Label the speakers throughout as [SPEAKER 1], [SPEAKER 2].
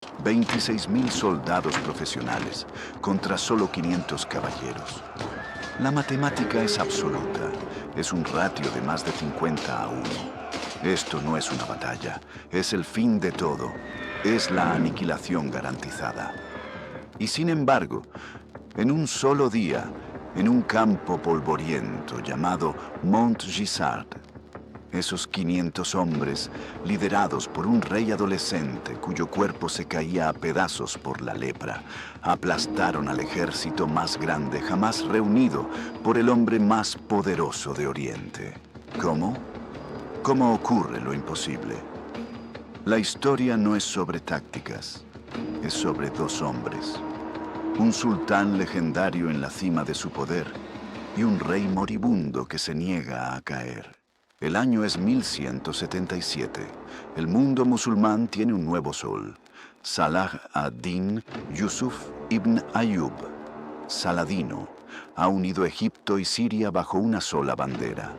[SPEAKER 1] 26.000 soldados profesionales contra solo 500 caballeros. La matemática es absoluta. Es un ratio de más de 50 a 1. Esto no es una batalla. Es el fin de todo. Es la aniquilación garantizada. Y sin embargo, en un solo día, en un campo polvoriento llamado Mont Gisard, esos 500 hombres, liderados por un rey adolescente cuyo cuerpo se caía a pedazos por la lepra, aplastaron al ejército más grande jamás reunido por el hombre más poderoso de Oriente. ¿Cómo? ¿Cómo ocurre lo imposible? La historia no es sobre tácticas, es sobre dos hombres. Un sultán legendario en la cima de su poder y un rey moribundo que se niega a caer. El año es 1177. El mundo musulmán tiene un nuevo sol. Salah ad-Din Yusuf ibn Ayyub, Saladino, ha unido Egipto y Siria bajo una sola bandera.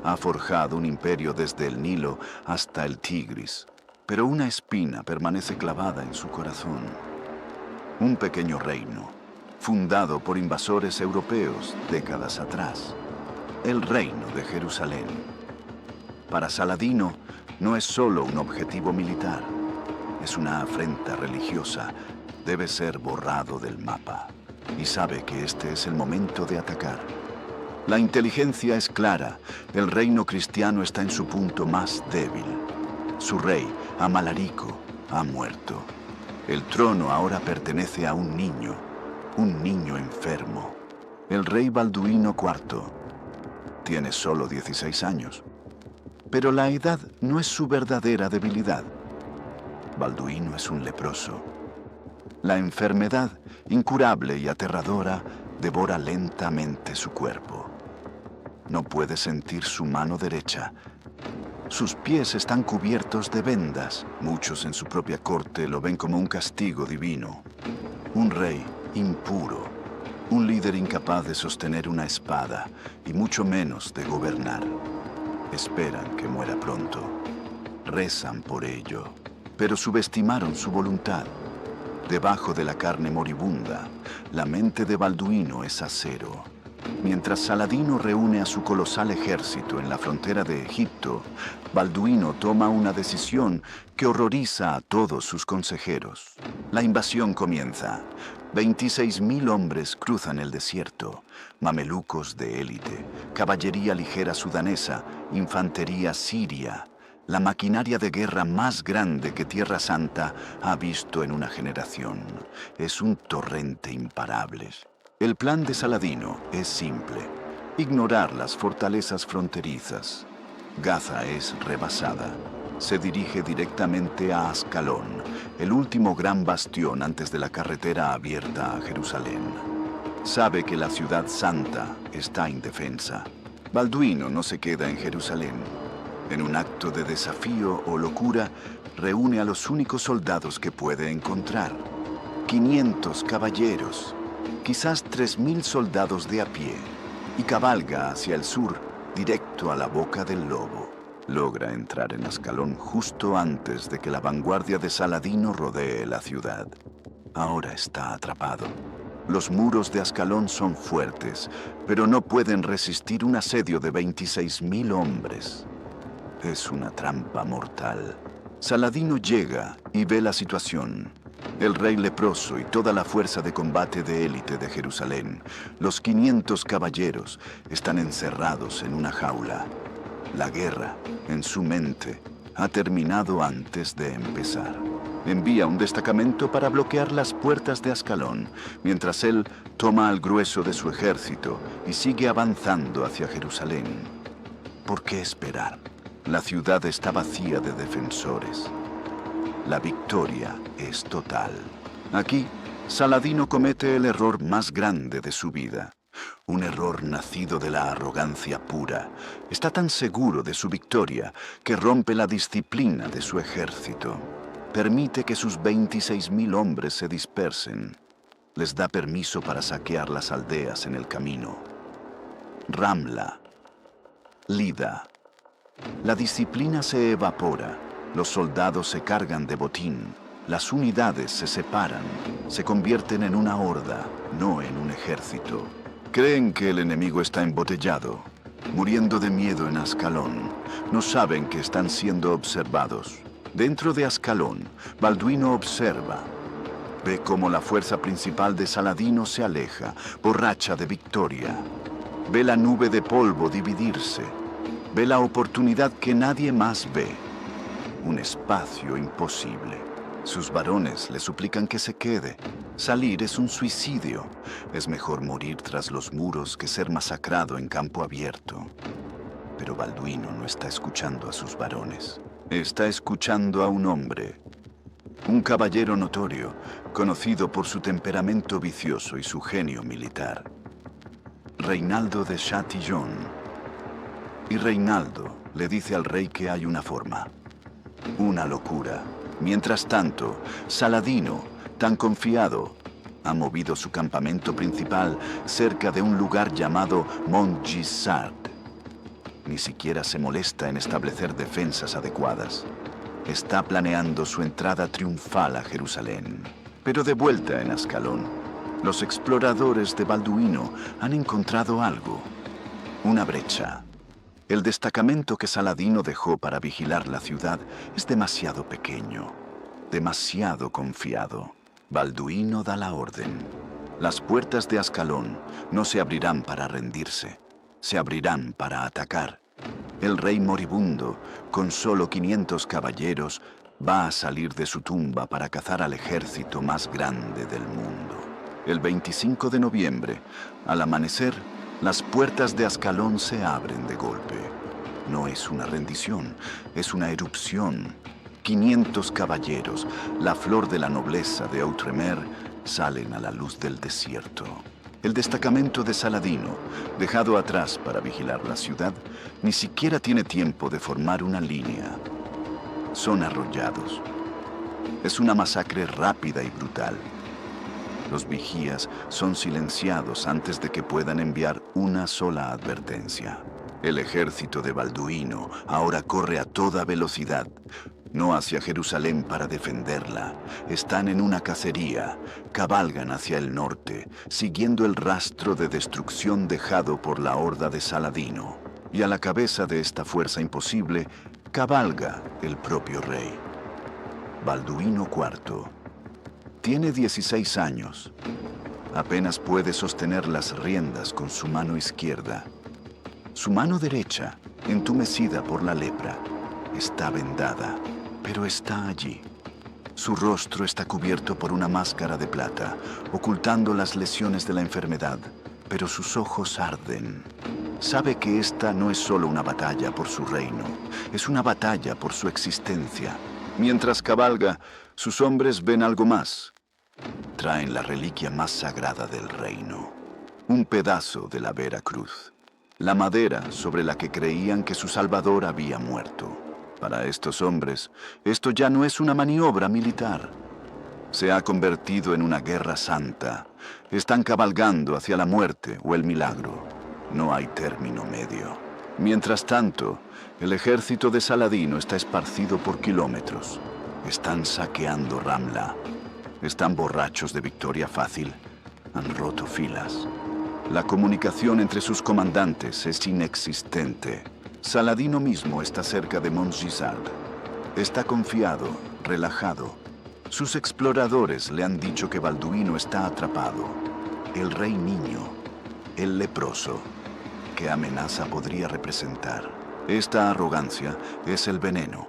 [SPEAKER 1] Ha forjado un imperio desde el Nilo hasta el Tigris. Pero una espina permanece clavada en su corazón. Un pequeño reino, fundado por invasores europeos décadas atrás. El reino de Jerusalén. Para Saladino, no es solo un objetivo militar, es una afrenta religiosa. Debe ser borrado del mapa. Y sabe que este es el momento de atacar. La inteligencia es clara. El reino cristiano está en su punto más débil. Su rey, Amalarico, ha muerto. El trono ahora pertenece a un niño enfermo. El rey Balduino IV tiene solo 16 años. Pero la edad no es su verdadera debilidad. Balduino es un leproso. La enfermedad, incurable y aterradora, devora lentamente su cuerpo. No puede sentir su mano derecha. Sus pies están cubiertos de vendas. Muchos en su propia corte lo ven como un castigo divino. Un rey impuro. Un líder incapaz de sostener una espada y mucho menos de gobernar. Esperan que muera pronto. Rezan por ello, pero subestimaron su voluntad. Debajo de la carne moribunda, la mente de Balduino es acero. Mientras Saladino reúne a su colosal ejército en la frontera de Egipto, Balduino toma una decisión que horroriza a todos sus consejeros. La invasión comienza. 26.000 hombres cruzan el desierto, mamelucos de élite, caballería ligera sudanesa, infantería siria, la maquinaria de guerra más grande que Tierra Santa ha visto en una generación. Es un torrente imparable. El plan de Saladino es simple: ignorar las fortalezas fronterizas. Gaza es rebasada. Se dirige directamente a Ascalón, el último gran bastión antes de la carretera abierta a Jerusalén. Sabe que la ciudad santa está indefensa. Balduino no se queda en Jerusalén. En un acto de desafío o locura, reúne a los únicos soldados que puede encontrar. 500 caballeros, quizás 3.000 soldados de a pie, y cabalga hacia el sur, directo a la boca del lobo. Logra entrar en Ascalón justo antes de que la vanguardia de Saladino rodee la ciudad. Ahora está atrapado. Los muros de Ascalón son fuertes, pero no pueden resistir un asedio de 26.000 hombres. Es una trampa mortal. Saladino llega y ve la situación. El rey leproso y toda la fuerza de combate de élite de Jerusalén, los 500 caballeros, están encerrados en una jaula. La guerra, en su mente, ha terminado antes de empezar. Envía un destacamento para bloquear las puertas de Ascalón, mientras él toma al grueso de su ejército y sigue avanzando hacia Jerusalén. ¿Por qué esperar? La ciudad está vacía de defensores. La victoria es total. Aquí, Saladino comete el error más grande de su vida. Un error nacido de la arrogancia pura. Está tan seguro de su victoria que rompe la disciplina de su ejército. Permite que sus 26.000 hombres se dispersen. Les da permiso para saquear las aldeas en el camino. Ramla, Lida. La disciplina se evapora. Los soldados se cargan de botín. Las unidades se separan, se convierten en una horda, no en un ejército. Creen que el enemigo está embotellado, muriendo de miedo en Ascalón. No saben que están siendo observados. Dentro de Ascalón, Balduino observa. Ve cómo la fuerza principal de Saladino se aleja, borracha de victoria. Ve la nube de polvo dividirse. Ve la oportunidad que nadie más ve. Un espacio imposible. Sus varones le suplican que se quede. Salir es un suicidio. Es mejor morir tras los muros que ser masacrado en campo abierto. Pero Balduino no está escuchando a sus varones. Está escuchando a un hombre. Un caballero notorio, conocido por su temperamento vicioso y su genio militar. Reinaldo de Chatillon. Y Reinaldo le dice al rey que hay una forma. Una locura. Mientras tanto, Saladino, tan confiado, ha movido su campamento principal cerca de un lugar llamado Montgisard. Ni siquiera se molesta en establecer defensas adecuadas. Está planeando su entrada triunfal a Jerusalén. Pero de vuelta en Ascalón, los exploradores de Balduino han encontrado algo. Una brecha. El destacamento que Saladino dejó para vigilar la ciudad es demasiado pequeño, demasiado confiado. Balduino da la orden. Las puertas de Ascalón no se abrirán para rendirse, se abrirán para atacar. El rey moribundo, con solo 500 caballeros, va a salir de su tumba para cazar al ejército más grande del mundo. El 25 de noviembre, al amanecer, las puertas de Ascalón se abren de golpe. No es una rendición, es una erupción. 500 caballeros, la flor de la nobleza de Outremer, salen a la luz del desierto. El destacamento de Saladino, dejado atrás para vigilar la ciudad, ni siquiera tiene tiempo de formar una línea. Son arrollados. Es una masacre rápida y brutal. Los vigías son silenciados antes de que puedan enviar una sola advertencia. El ejército de Balduino ahora corre a toda velocidad, no hacia Jerusalén para defenderla. Están en una cacería, cabalgan hacia el norte, siguiendo el rastro de destrucción dejado por la horda de Saladino. Y a la cabeza de esta fuerza imposible, cabalga el propio rey. Balduino IV. Tiene 16 años. Apenas puede sostener las riendas con su mano izquierda. Su mano derecha, entumecida por la lepra, está vendada, pero está allí. Su rostro está cubierto por una máscara de plata, ocultando las lesiones de la enfermedad, pero sus ojos arden. Sabe que esta no es solo una batalla por su reino, es una batalla por su existencia. Mientras cabalga, sus hombres ven algo más. Traen la reliquia más sagrada del reino, un pedazo de la Vera Cruz, la madera sobre la que creían que su Salvador había muerto. Para estos hombres, esto ya no es una maniobra militar. Se ha convertido en una guerra santa. Están cabalgando hacia la muerte o el milagro. No hay término medio. Mientras tanto, el ejército de Saladino está esparcido por kilómetros. Están saqueando Ramla. Están borrachos de victoria fácil. Han roto filas. La comunicación entre sus comandantes es inexistente. Saladino mismo está cerca de Montgisard. Está confiado, relajado. Sus exploradores le han dicho que Balduino está atrapado. El rey niño, el leproso. ¿Qué amenaza podría representar? Esta arrogancia es el veneno.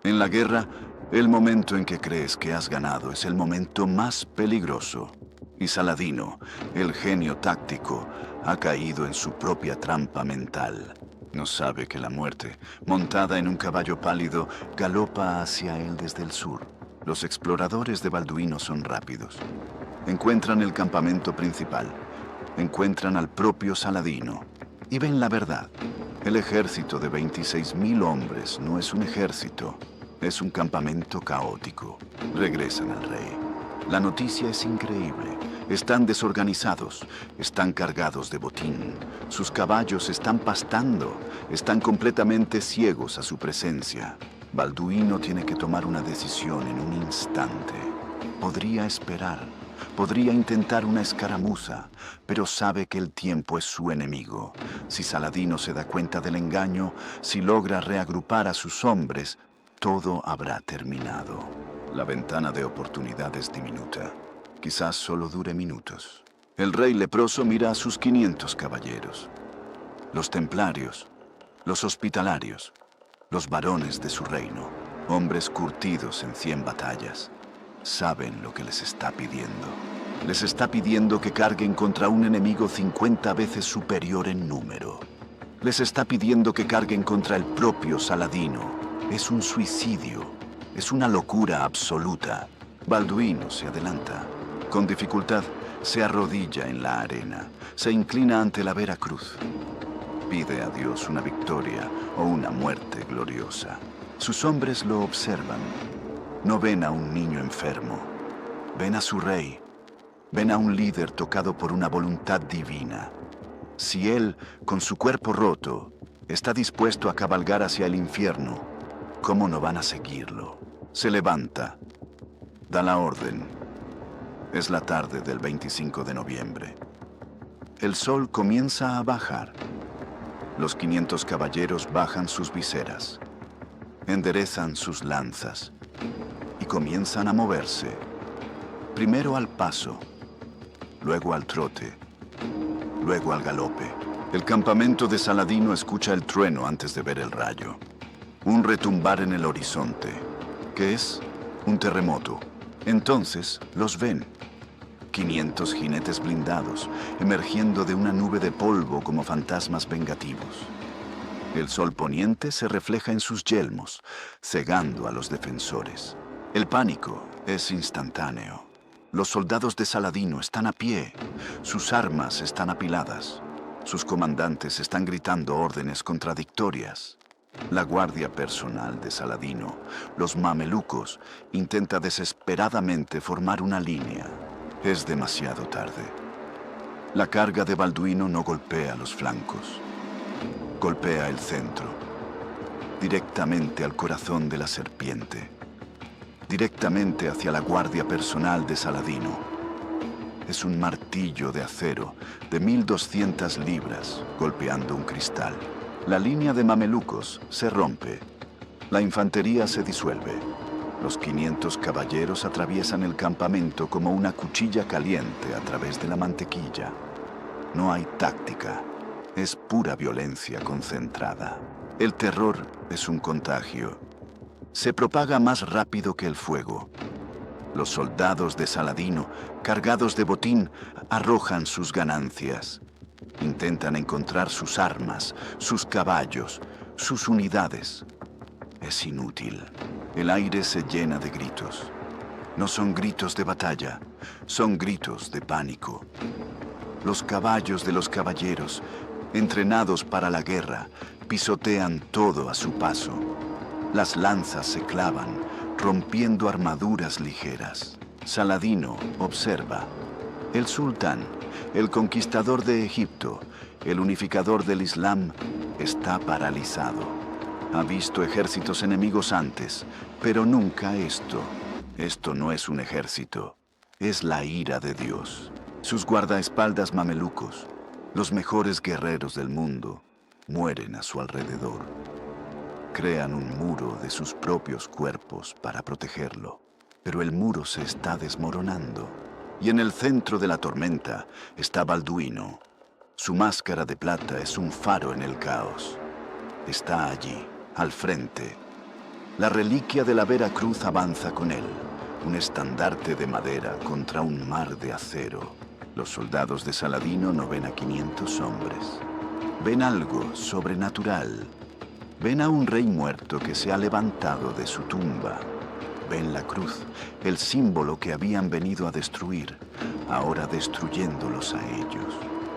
[SPEAKER 1] En la guerra, el momento en que crees que has ganado es el momento más peligroso. Y Saladino, el genio táctico, ha caído en su propia trampa mental. No sabe que la muerte, montada en un caballo pálido, galopa hacia él desde el sur. Los exploradores de Balduino son rápidos. Encuentran el campamento principal. Encuentran al propio Saladino. Y ven la verdad. El ejército de 26.000 hombres no es un ejército. Es un campamento caótico. Regresan al rey. La noticia es increíble. Están desorganizados, están cargados de botín. Sus caballos están pastando, están completamente ciegos a su presencia. Balduino tiene que tomar una decisión en un instante. Podría esperar, podría intentar una escaramuza, pero sabe que el tiempo es su enemigo. Si Saladino se da cuenta del engaño, si logra reagrupar a sus hombres, todo habrá terminado. La ventana de oportunidad es diminuta. Quizás solo dure minutos. El rey leproso mira a sus 500 caballeros. Los templarios, los hospitalarios, los varones de su reino, hombres curtidos en 100 batallas, saben lo que les está pidiendo. Les está pidiendo que carguen contra un enemigo 50 veces superior en número. Les está pidiendo que carguen contra el propio Saladino. Es un suicidio, es una locura absoluta. Balduino se adelanta. Con dificultad, se arrodilla en la arena, se inclina ante la vera cruz. Pide a Dios una victoria o una muerte gloriosa. Sus hombres lo observan. No ven a un niño enfermo. Ven a su rey. Ven a un líder tocado por una voluntad divina. Si él, con su cuerpo roto, está dispuesto a cabalgar hacia el infierno, ¿cómo no van a seguirlo? Se levanta. Da la orden. Es la tarde del 25 de noviembre. El sol comienza a bajar. Los 500 caballeros bajan sus viseras, enderezan sus lanzas y comienzan a moverse. Primero al paso, luego al trote, luego al galope. El campamento de Saladino escucha el trueno antes de ver el rayo. Un retumbar en el horizonte, que es un terremoto. Entonces los ven. 500 jinetes blindados, emergiendo de una nube de polvo como fantasmas vengativos. El sol poniente se refleja en sus yelmos, cegando a los defensores. El pánico es instantáneo. Los soldados de Saladino están a pie, sus armas están apiladas, sus comandantes están gritando órdenes contradictorias. La guardia personal de Saladino, los mamelucos, intenta desesperadamente formar una línea. Es demasiado tarde. La carga de Balduino no golpea los flancos. Golpea el centro. Directamente al corazón de la serpiente. Directamente hacia la guardia personal de Saladino. Es un martillo de acero de 1200 libras golpeando un cristal. La línea de mamelucos se rompe. La infantería se disuelve. Los 500 caballeros atraviesan el campamento como una cuchilla caliente a través de la mantequilla. No hay táctica, es pura violencia concentrada. El terror es un contagio. Se propaga más rápido que el fuego. Los soldados de Saladino, cargados de botín, arrojan sus ganancias. Intentan encontrar sus armas, sus caballos, sus unidades. Es inútil. El aire se llena de gritos. No son gritos de batalla, son gritos de pánico. Los caballos de los caballeros, entrenados para la guerra, pisotean todo a su paso. Las lanzas se clavan, rompiendo armaduras ligeras. Saladino observa. El sultán, el conquistador de Egipto, el unificador del Islam, está paralizado. Ha visto ejércitos enemigos antes, pero nunca esto. Esto no es un ejército, es la ira de Dios. Sus guardaespaldas mamelucos, los mejores guerreros del mundo, mueren a su alrededor. Crean un muro de sus propios cuerpos para protegerlo, pero el muro se está desmoronando. Y en el centro de la tormenta está Balduino. Su máscara de plata es un faro en el caos. Está allí, al frente. La reliquia de la Vera Cruz avanza con él, un estandarte de madera contra un mar de acero. Los soldados de Saladino no ven a 500 hombres. Ven algo sobrenatural. Ven a un rey muerto que se ha levantado de su tumba. Ven la cruz, el símbolo que habían venido a destruir, ahora destruyéndolos a ellos.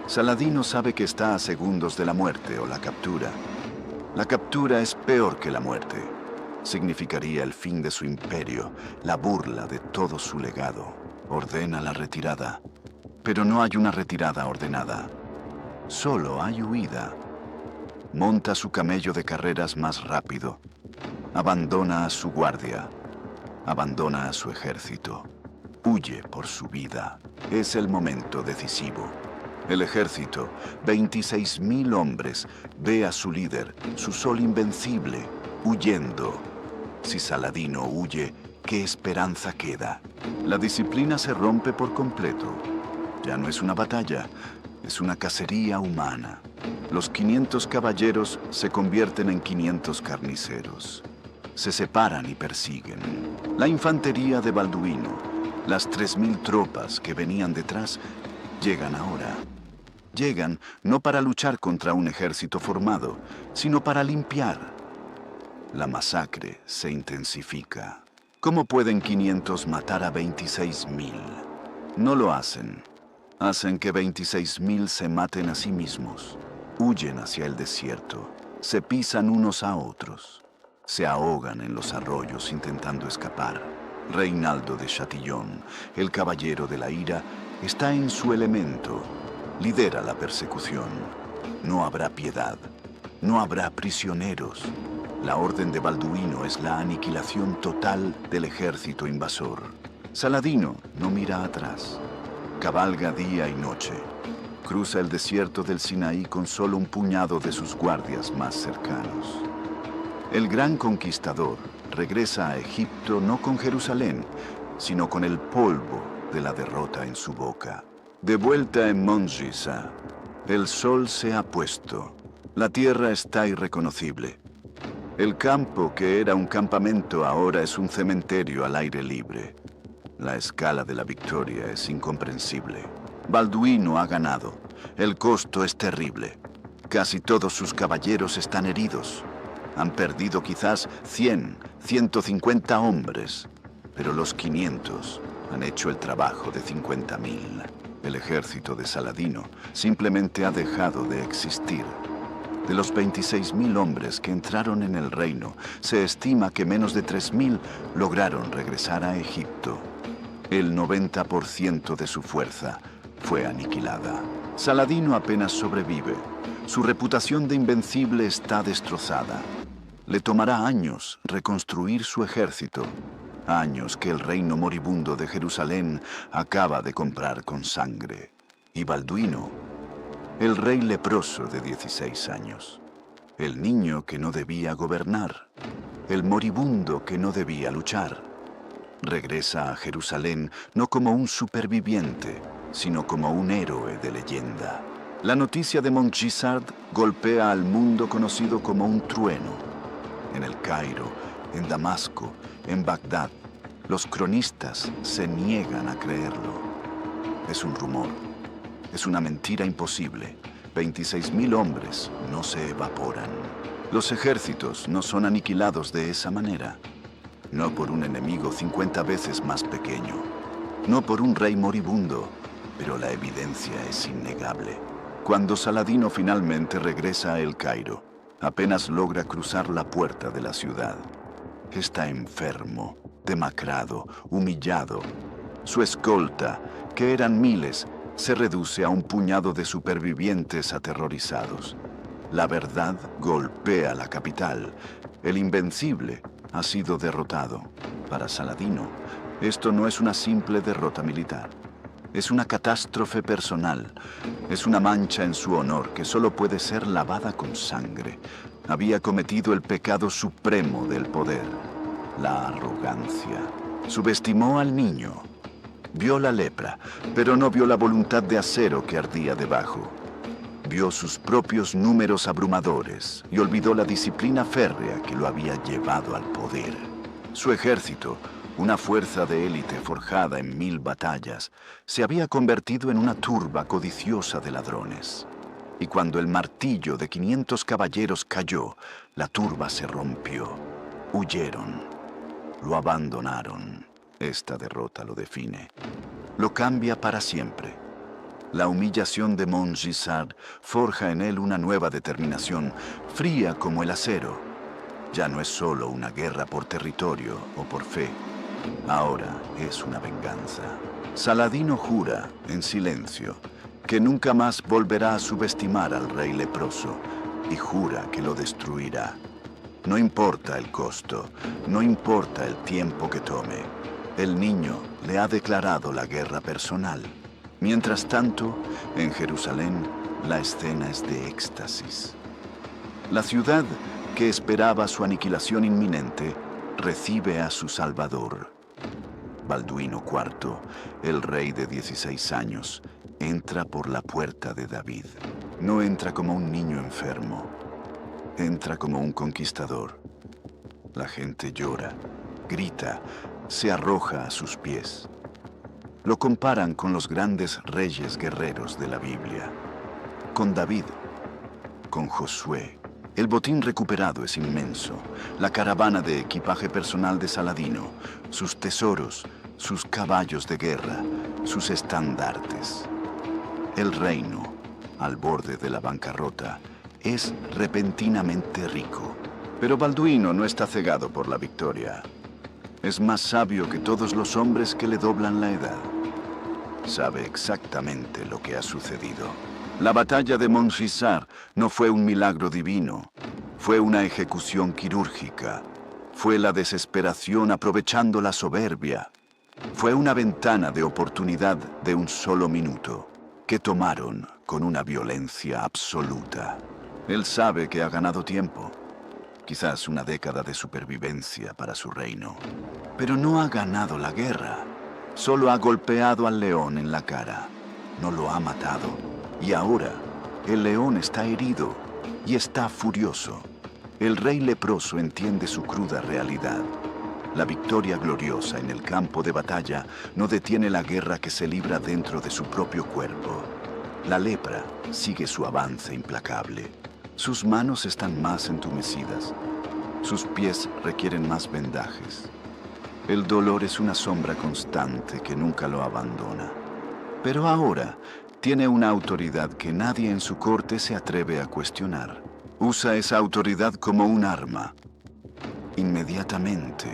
[SPEAKER 1] Saladino sabe que está a segundos de la muerte o la captura. La captura es peor que la muerte. Significaría el fin de su imperio, la burla de todo su legado. Ordena la retirada. Pero no hay una retirada ordenada. Solo hay huida. Monta su camello de carreras más rápido. Abandona a su guardia. Abandona a su ejército. Huye por su vida. Es el momento decisivo. El ejército, 26.000 hombres, ve a su líder, su sol invencible, huyendo. Si Saladino huye, ¿qué esperanza queda? La disciplina se rompe por completo. Ya no es una batalla, es una cacería humana. Los 500 caballeros se convierten en 500 carniceros. Se separan y persiguen. La infantería de Balduino, las 3.000 tropas que venían detrás, llegan ahora. Llegan no para luchar contra un ejército formado, sino para limpiar. La masacre se intensifica. ¿Cómo pueden 500 matar a 26.000? No lo hacen. Hacen que 26.000 se maten a sí mismos. Huyen hacia el desierto. Se pisan unos a otros. Se ahogan en los arroyos intentando escapar. Reinaldo de Chatillon, el caballero de la ira, está en su elemento. Lidera la persecución. No habrá piedad. No habrá prisioneros. La orden de Balduino es la aniquilación total del ejército invasor. Saladino no mira atrás. Cabalga día y noche. Cruza el desierto del Sinaí con solo un puñado de sus guardias más cercanos. El gran conquistador regresa a Egipto no con Jerusalén, sino con el polvo de la derrota en su boca. De vuelta en Montgisard, el sol se ha puesto. La tierra está irreconocible. El campo que era un campamento ahora es un cementerio al aire libre. La escala de la victoria es incomprensible. Balduino ha ganado. El costo es terrible. Casi todos sus caballeros están heridos. Han perdido quizás 100, 150 hombres, pero los 500 han hecho el trabajo de 50.000. El ejército de Saladino simplemente ha dejado de existir. De los 26.000 hombres que entraron en el reino, se estima que menos de 3.000 lograron regresar a Egipto. El 90% de su fuerza fue aniquilada. Saladino apenas sobrevive. Su reputación de invencible está destrozada. Le tomará años reconstruir su ejército. Años que el reino moribundo de Jerusalén acaba de comprar con sangre. Y Balduino, el rey leproso de 16 años. El niño que no debía gobernar. El moribundo que no debía luchar. Regresa a Jerusalén no como un superviviente, sino como un héroe de leyenda. La noticia de Montgisard golpea al mundo conocido como un trueno. En el Cairo, en Damasco, en Bagdad, los cronistas se niegan a creerlo. Es un rumor. Es una mentira imposible. 26.000 hombres no se evaporan. Los ejércitos no son aniquilados de esa manera. No por un enemigo 50 veces más pequeño. No por un rey moribundo, pero la evidencia es innegable. Cuando Saladino finalmente regresa a El Cairo, apenas logra cruzar la puerta de la ciudad. Está enfermo, demacrado, humillado. Su escolta, que eran miles, se reduce a un puñado de supervivientes aterrorizados. La verdad golpea la capital. El invencible ha sido derrotado. Para Saladino, esto no es una simple derrota militar. Es una catástrofe personal. Es una mancha en su honor que solo puede ser lavada con sangre. Había cometido el pecado supremo del poder, la arrogancia. Subestimó al niño. Vio la lepra, pero no vio la voluntad de acero que ardía debajo. Vio sus propios números abrumadores y olvidó la disciplina férrea que lo había llevado al poder. Su ejército, una fuerza de élite forjada en 1000 batallas, se había convertido en una turba codiciosa de ladrones. Y cuando el martillo de 500 caballeros cayó, la turba se rompió. Huyeron. Lo abandonaron. Esta derrota lo define. Lo cambia para siempre. La humillación de Montgisard forja en él una nueva determinación, fría como el acero. Ya no es solo una guerra por territorio o por fe. Ahora es una venganza. Saladino jura, en silencio, que nunca más volverá a subestimar al rey leproso y jura que lo destruirá. No importa el costo, no importa el tiempo que tome. El niño le ha declarado la guerra personal. Mientras tanto, en Jerusalén, la escena es de éxtasis. La ciudad, que esperaba su aniquilación inminente, recibe a su Salvador. Balduino IV, el rey de 16 años, entra por la puerta de David. No entra como un niño enfermo, entra como un conquistador. La gente llora, grita, se arroja a sus pies. Lo comparan con los grandes reyes guerreros de la Biblia, con David, con Josué. El botín recuperado es inmenso, la caravana de equipaje personal de Saladino, sus tesoros, sus caballos de guerra, sus estandartes. El reino, al borde de la bancarrota, es repentinamente rico. Pero Balduino no está cegado por la victoria. Es más sabio que todos los hombres que le doblan la edad. Sabe exactamente lo que ha sucedido. La batalla de Montgisart no fue un milagro divino, fue una ejecución quirúrgica, fue la desesperación aprovechando la soberbia, fue una ventana de oportunidad de un solo minuto, que tomaron con una violencia absoluta. Él sabe que ha ganado tiempo, quizás una década de supervivencia para su reino, pero no ha ganado la guerra, solo ha golpeado al león en la cara, no lo ha matado. Y ahora, el león está herido y está furioso. El rey leproso entiende su cruda realidad. La victoria gloriosa en el campo de batalla no detiene la guerra que se libra dentro de su propio cuerpo. La lepra sigue su avance implacable. Sus manos están más entumecidas. Sus pies requieren más vendajes. El dolor es una sombra constante que nunca lo abandona. Pero ahora tiene una autoridad que nadie en su corte se atreve a cuestionar. Usa esa autoridad como un arma. Inmediatamente,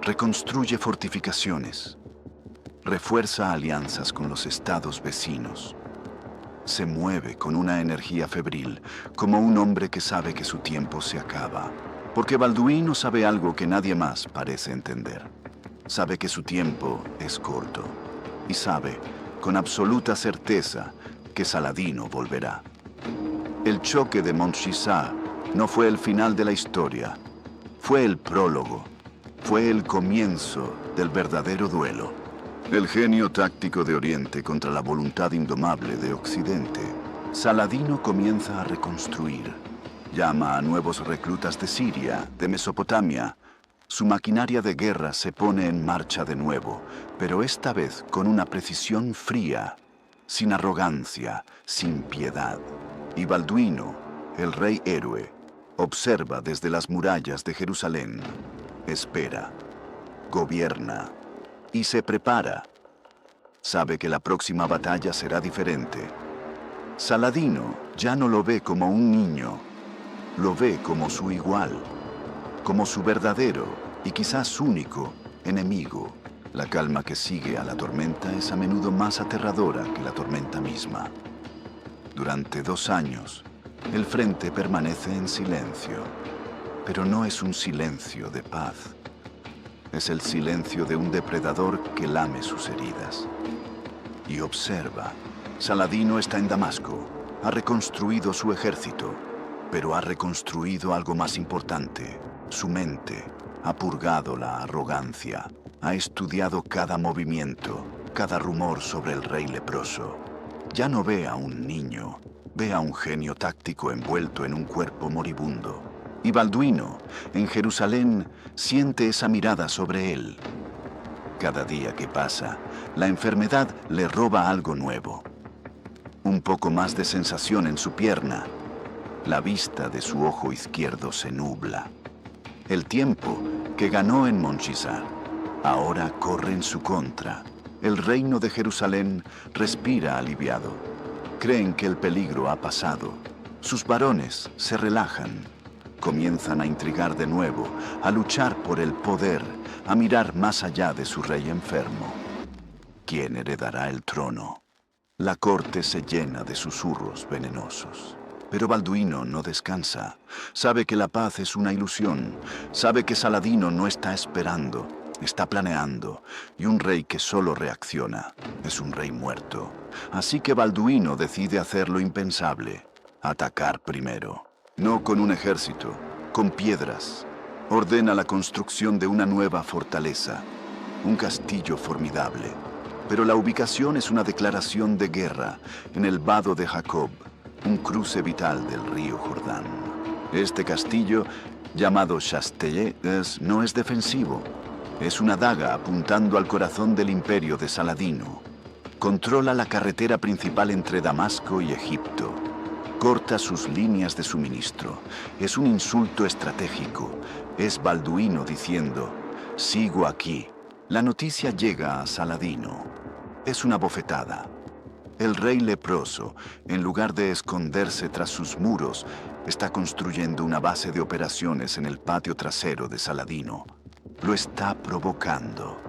[SPEAKER 1] reconstruye fortificaciones, refuerza alianzas con los estados vecinos. Se mueve con una energía febril, como un hombre que sabe que su tiempo se acaba. Porque Balduino sabe algo que nadie más parece entender. Sabe que su tiempo es corto y sabe con absoluta certeza que Saladino volverá. El choque de Montgisart no fue el final de la historia, fue el prólogo, fue el comienzo del verdadero duelo. El genio táctico de Oriente contra la voluntad indomable de Occidente. Saladino comienza a reconstruir. Llama a nuevos reclutas de Siria, de Mesopotamia. Su maquinaria de guerra se pone en marcha de nuevo, pero esta vez con una precisión fría, sin arrogancia, sin piedad. Y Balduino, el rey héroe, observa desde las murallas de Jerusalén, espera, gobierna y se prepara. Sabe que la próxima batalla será diferente. Saladino ya no lo ve como un niño, lo ve como su igual, como su verdadero y quizás único enemigo. La calma que sigue a la tormenta es a menudo más aterradora que la tormenta misma. Durante 2 años, el frente permanece en silencio, pero no es un silencio de paz. Es el silencio de un depredador que lame sus heridas. Y observa, Saladino está en Damasco, ha reconstruido su ejército, pero ha reconstruido algo más importante, su mente. Ha purgado la arrogancia, ha estudiado cada movimiento, cada rumor sobre el rey leproso. Ya no ve a un niño, ve a un genio táctico envuelto en un cuerpo moribundo. Y Balduino, en Jerusalén, siente esa mirada sobre él. Cada día que pasa, la enfermedad le roba algo nuevo. Un poco más de sensación en su pierna. La vista de su ojo izquierdo se nubla. El tiempo que ganó en Montgisart ahora corre en su contra. El reino de Jerusalén respira aliviado. Creen que el peligro ha pasado. Sus varones se relajan. Comienzan a intrigar de nuevo, a luchar por el poder, a mirar más allá de su rey enfermo. ¿Quién heredará el trono? La corte se llena de susurros venenosos. Pero Balduino no descansa. Sabe que la paz es una ilusión. Sabe que Saladino no está esperando, está planeando. Y un rey que solo reacciona es un rey muerto. Así que Balduino decide hacer lo impensable: atacar primero. No con un ejército, con piedras. Ordena la construcción de una nueva fortaleza, un castillo formidable. Pero la ubicación es una declaración de guerra en el vado de Jacob, un cruce vital del río Jordán. Este castillo, llamado Chastellet, no es defensivo. Es una daga apuntando al corazón del imperio de Saladino. Controla la carretera principal entre Damasco y Egipto. Corta sus líneas de suministro. Es un insulto estratégico. Es Balduino diciendo: sigo aquí. La noticia llega a Saladino. Es una bofetada. El rey leproso, en lugar de esconderse tras sus muros, está construyendo una base de operaciones en el patio trasero de Saladino. Lo está provocando.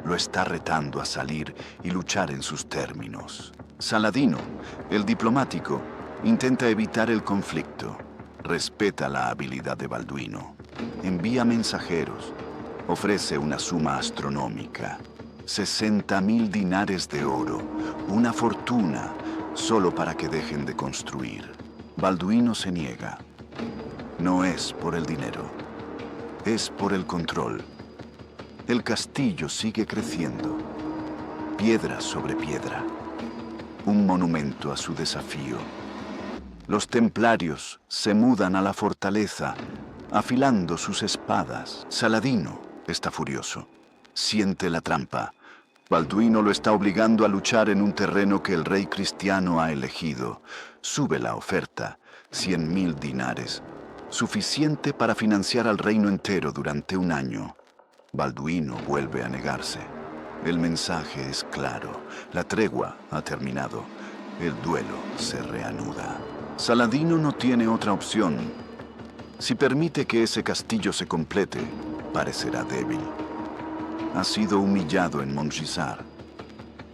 [SPEAKER 1] Lo está retando a salir y luchar en sus términos. Saladino, el diplomático, intenta evitar el conflicto. Respeta la habilidad de Balduino. Envía mensajeros. Ofrece una suma astronómica: 60.000 dinares de oro, una fortuna, solo para que dejen de construir. Balduino se niega. No es por el dinero, es por el control. El castillo sigue creciendo, piedra sobre piedra, un monumento a su desafío. Los templarios se mudan a la fortaleza, afilando sus espadas. Saladino está furioso. Siente la trampa. Balduino lo está obligando a luchar en un terreno que el rey cristiano ha elegido. Sube la oferta: 100.000 dinares, suficiente para financiar al reino entero durante un año. Balduino vuelve a negarse. El mensaje es claro: la tregua ha terminado. El duelo se reanuda. Saladino no tiene otra opción. Si permite que ese castillo se complete, parecerá débil. Ha sido humillado en Montgisart.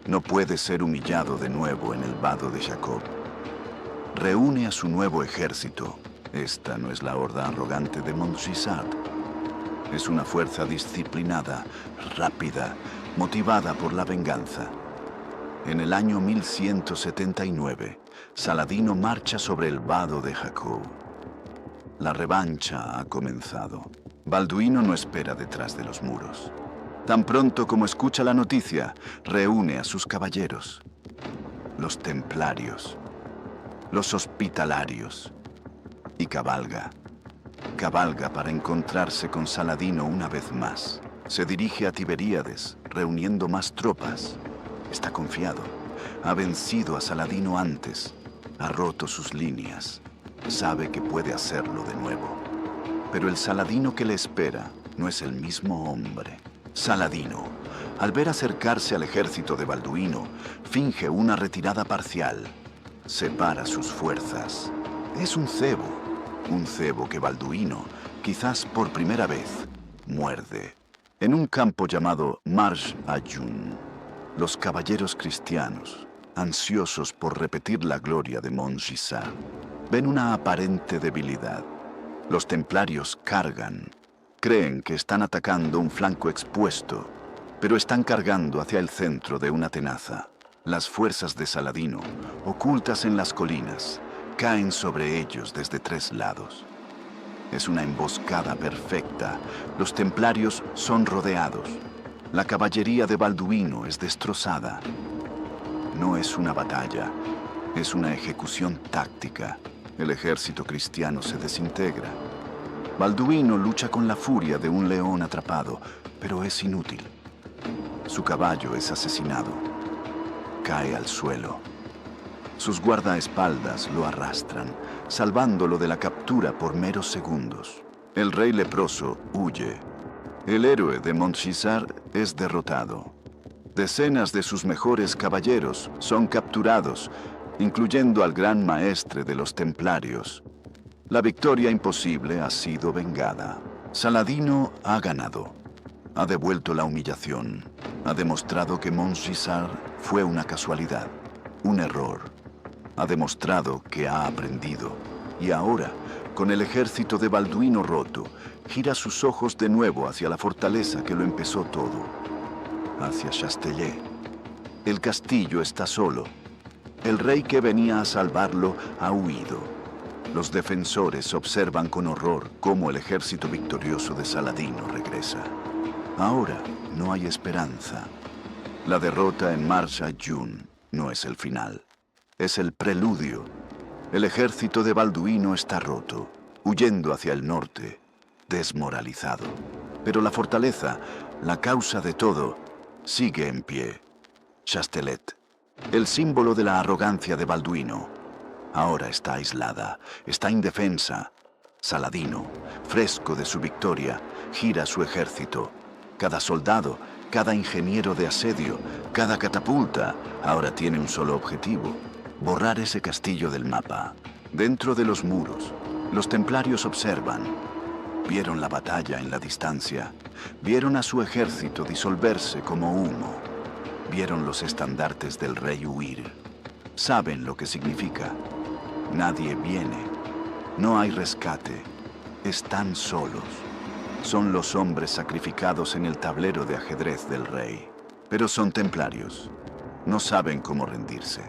[SPEAKER 1] No puede ser humillado de nuevo en el vado de Jacob. Reúne a su nuevo ejército. Esta no es la horda arrogante de Montgisart. Es una fuerza disciplinada, rápida, motivada por la venganza. En el año 1179, Saladino marcha sobre el vado de Jacob. La revancha ha comenzado. Balduino no espera detrás de los muros. Tan pronto como escucha la noticia, reúne a sus caballeros, los templarios, los hospitalarios, y cabalga. Cabalga para encontrarse con Saladino una vez más. Se dirige a Tiberíades, reuniendo más tropas. Está confiado. Ha vencido a Saladino antes. Ha roto sus líneas. Sabe que puede hacerlo de nuevo. Pero el Saladino que le espera no es el mismo hombre. Saladino, al ver acercarse al ejército de Balduino, finge una retirada parcial. Separa sus fuerzas. Es un cebo que Balduino, quizás por primera vez, muerde. En un campo llamado Marge Adjoun, los caballeros cristianos, ansiosos por repetir la gloria de Montgisart, ven una aparente debilidad. Los templarios cargan. Creen que están atacando un flanco expuesto, pero están cargando hacia el centro de una tenaza. Las fuerzas de Saladino, ocultas en las colinas, caen sobre ellos desde 3 lados. Es una emboscada perfecta. Los templarios son rodeados. La caballería de Balduino es destrozada. No es una batalla, es una ejecución táctica. El ejército cristiano se desintegra. Balduino lucha con la furia de un león atrapado, pero es inútil. Su caballo es asesinado. Cae al suelo. Sus guardaespaldas lo arrastran, salvándolo de la captura por meros segundos. El rey leproso huye. El héroe de Montgisart es derrotado. Decenas de sus mejores caballeros son capturados, incluyendo al gran maestre de los templarios. La victoria imposible ha sido vengada. Saladino ha ganado. Ha devuelto la humillación. Ha demostrado que Montgisart fue una casualidad, un error. Ha demostrado que ha aprendido. Y ahora, con el ejército de Balduino roto, gira sus ojos de nuevo hacia la fortaleza que lo empezó todo, hacia Chastellet. El castillo está solo. El rey que venía a salvarlo ha huido. Los defensores observan con horror cómo el ejército victorioso de Saladino regresa. Ahora no hay esperanza. La derrota en Marsa Jun no es el final, es el preludio. El ejército de Balduino está roto, huyendo hacia el norte, desmoralizado. Pero la fortaleza, la causa de todo, sigue en pie. Chastellet, el símbolo de la arrogancia de Balduino, ahora está aislada, está indefensa. Saladino, fresco de su victoria, gira su ejército. Cada soldado, cada ingeniero de asedio, cada catapulta, ahora tiene un solo objetivo: borrar ese castillo del mapa. Dentro de los muros, los templarios observan. Vieron la batalla en la distancia. Vieron a su ejército disolverse como humo. Vieron los estandartes del rey huir. Saben lo que significa. Nadie viene. No hay rescate. Están solos. Son los hombres sacrificados en el tablero de ajedrez del rey. Pero son templarios. No saben cómo rendirse.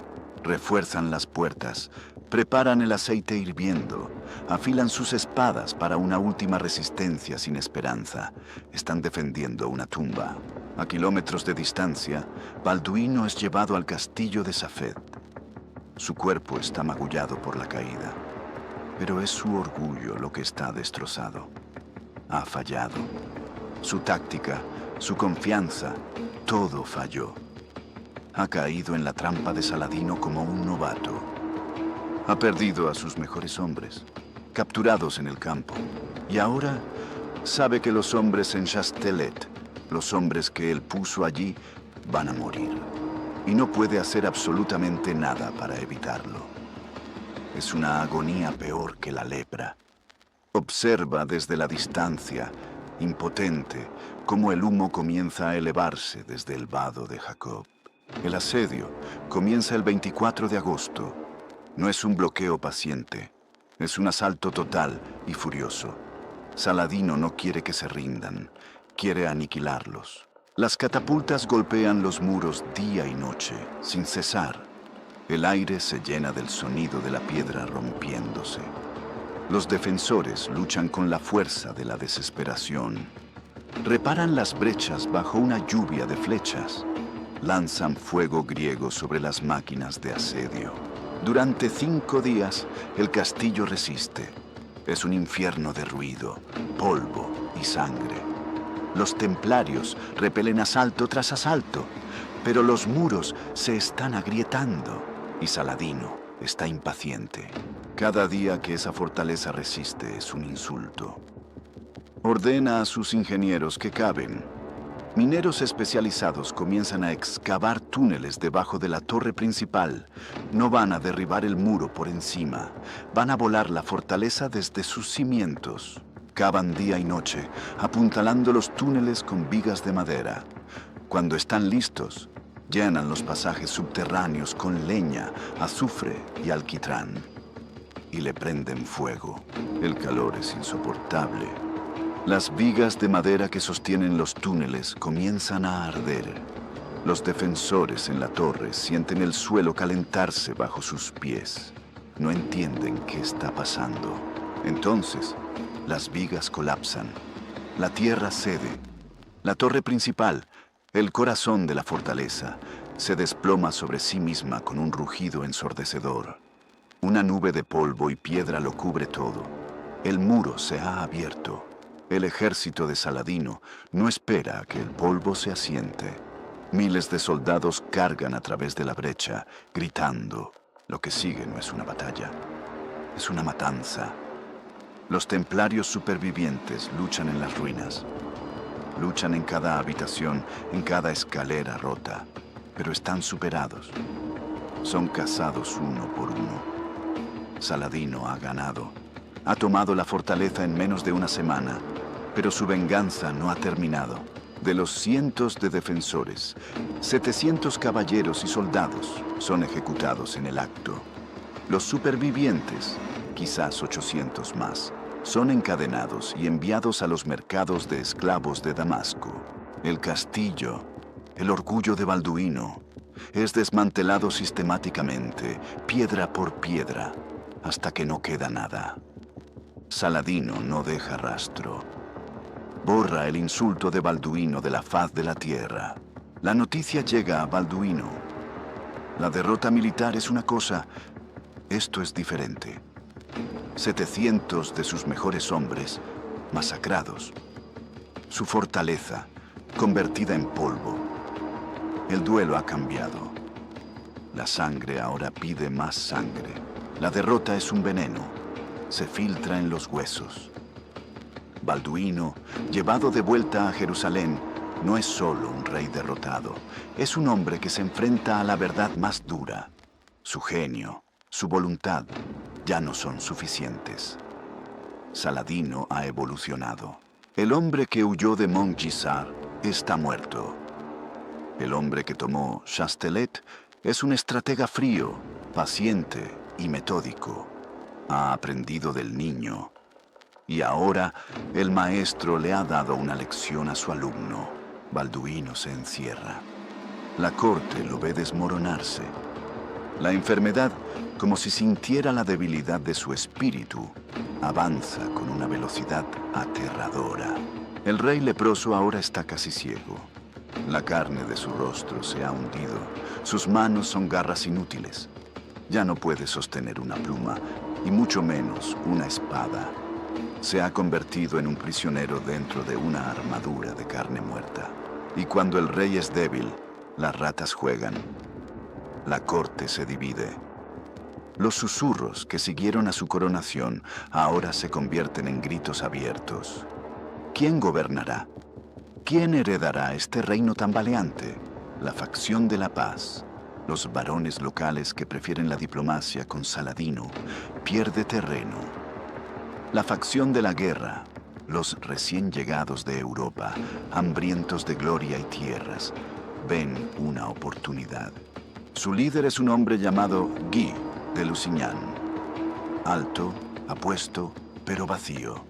[SPEAKER 1] Refuerzan las puertas, preparan el aceite hirviendo, afilan sus espadas para una última resistencia sin esperanza. Están defendiendo una tumba. A kilómetros de distancia, Balduino es llevado al castillo de Safed. Su cuerpo está magullado por la caída, pero es su orgullo lo que está destrozado. Ha fallado. Su táctica, su confianza, todo falló. Ha caído en la trampa de Saladino como un novato. Ha perdido a sus mejores hombres, capturados en el campo. Y ahora sabe que los hombres en Chastellet, los hombres que él puso allí, van a morir. Y no puede hacer absolutamente nada para evitarlo. Es una agonía peor que la lepra. Observa desde la distancia, impotente, cómo el humo comienza a elevarse desde el vado de Jacob. El asedio comienza el 24 de agosto. No es un bloqueo paciente, es un asalto total y furioso. Saladino no quiere que se rindan, quiere aniquilarlos. Las catapultas golpean los muros día y noche, sin cesar. El aire se llena del sonido de la piedra rompiéndose. Los defensores luchan con la fuerza de la desesperación. Reparan las brechas bajo una lluvia de flechas. Lanzan fuego griego sobre las máquinas de asedio. Durante 5 días, el castillo resiste. Es un infierno de ruido, polvo y sangre. Los templarios repelen asalto tras asalto, pero los muros se están agrietando y Saladino está impaciente. Cada día que esa fortaleza resiste es un insulto. Ordena a sus ingenieros que caven. Mineros especializados comienzan a excavar túneles debajo de la torre principal. No van a derribar el muro por encima. Van a volar la fortaleza desde sus cimientos. Cavan día y noche, apuntalando los túneles con vigas de madera. Cuando están listos, llenan los pasajes subterráneos con leña, azufre y alquitrán. Y le prenden fuego. El calor es insoportable. Las vigas de madera que sostienen los túneles comienzan a arder. Los defensores en la torre sienten el suelo calentarse bajo sus pies. No entienden qué está pasando. Entonces, las vigas colapsan. La tierra cede. La torre principal, el corazón de la fortaleza, se desploma sobre sí misma con un rugido ensordecedor. Una nube de polvo y piedra lo cubre todo. El muro se ha abierto. El ejército de Saladino no espera a que el polvo se asiente. Miles de soldados cargan a través de la brecha, gritando. Lo que sigue no es una batalla, es una matanza. Los templarios supervivientes luchan en las ruinas. Luchan en cada habitación, en cada escalera rota, pero están superados. Son cazados uno por uno. Saladino ha ganado. Ha tomado la fortaleza en menos de una semana, pero su venganza no ha terminado. De los cientos de defensores, 700 caballeros y soldados son ejecutados en el acto. Los supervivientes quizás 800 más, son encadenados y enviados a los mercados de esclavos de Damasco. El castillo, el orgullo de Balduino, es desmantelado sistemáticamente, piedra por piedra, hasta que no queda nada. Saladino no deja rastro. Borra el insulto de Balduino de la faz de la tierra. La noticia llega a Balduino. La derrota militar es una cosa, esto es diferente. 700 de sus mejores hombres masacrados. Su fortaleza convertida en polvo. El duelo ha cambiado. La sangre ahora pide más sangre. La derrota es un veneno. Se filtra en los huesos. Balduino, llevado de vuelta a Jerusalén, no es solo un rey derrotado. Es un hombre que se enfrenta a la verdad más dura. Su genio, su voluntad, ya no son suficientes. Saladino ha evolucionado. El hombre que huyó de Montgisar está muerto. El hombre que tomó Chastelet es un estratega frío, paciente y metódico. Ha aprendido del niño. Y ahora el maestro le ha dado una lección a su alumno. Balduino se encierra. La corte lo ve desmoronarse. La enfermedad, como si sintiera la debilidad de su espíritu, avanza con una velocidad aterradora. El rey leproso ahora está casi ciego. La carne de su rostro se ha hundido. Sus manos son garras inútiles. Ya no puede sostener una pluma, y mucho menos una espada. Se ha convertido en un prisionero dentro de una armadura de carne muerta. Y cuando el rey es débil, las ratas juegan. La corte se divide. Los susurros que siguieron a su coronación ahora se convierten en gritos abiertos. ¿Quién gobernará? ¿Quién heredará este reino tambaleante? La facción de la paz, los varones locales que prefieren la diplomacia con Saladino, pierde terreno. La facción de la guerra, los recién llegados de Europa, hambrientos de gloria y tierras, ven una oportunidad. Su líder es un hombre llamado Guy de Lusignan. Alto, apuesto, pero vacío.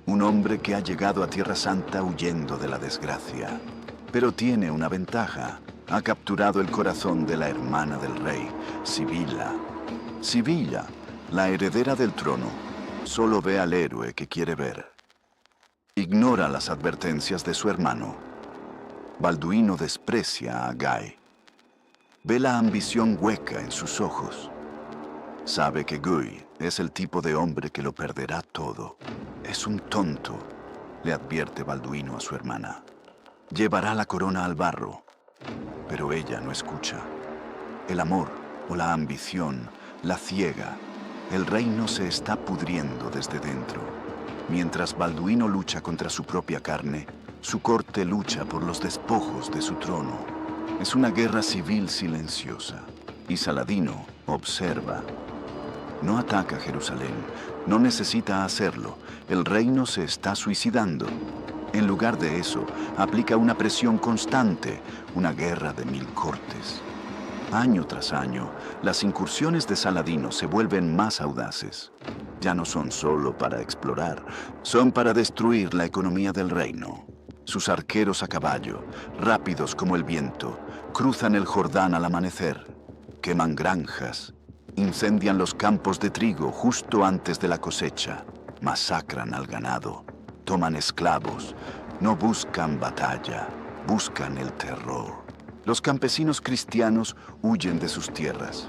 [SPEAKER 1] Un hombre que ha llegado a Tierra Santa huyendo de la desgracia. Pero tiene una ventaja. Ha capturado el corazón de la hermana del rey, Sibila. Sibila, la heredera del trono, solo ve al héroe que quiere ver. Ignora las advertencias de su hermano. Balduino desprecia a Guy. Ve la ambición hueca en sus ojos. Sabe que Guy es el tipo de hombre que lo perderá todo. Es un tonto, le advierte Balduino a su hermana. Llevará la corona al barro, pero ella no escucha. El amor o la ambición la ciega. El reino se está pudriendo desde dentro. Mientras Balduino lucha contra su propia carne, su corte lucha por los despojos de su trono. Es una guerra civil silenciosa. Y Saladino observa. No ataca Jerusalén, no necesita hacerlo. El reino se está suicidando. En lugar de eso, aplica una presión constante, una guerra de 1000 cortes. Año tras año, las incursiones de Saladino se vuelven más audaces. Ya no son solo para explorar, son para destruir la economía del reino. Sus arqueros a caballo, rápidos como el viento, cruzan el Jordán al amanecer, queman granjas, incendian los campos de trigo justo antes de la cosecha, masacran al ganado, toman esclavos, no buscan batalla, buscan el terror. Los campesinos cristianos huyen de sus tierras,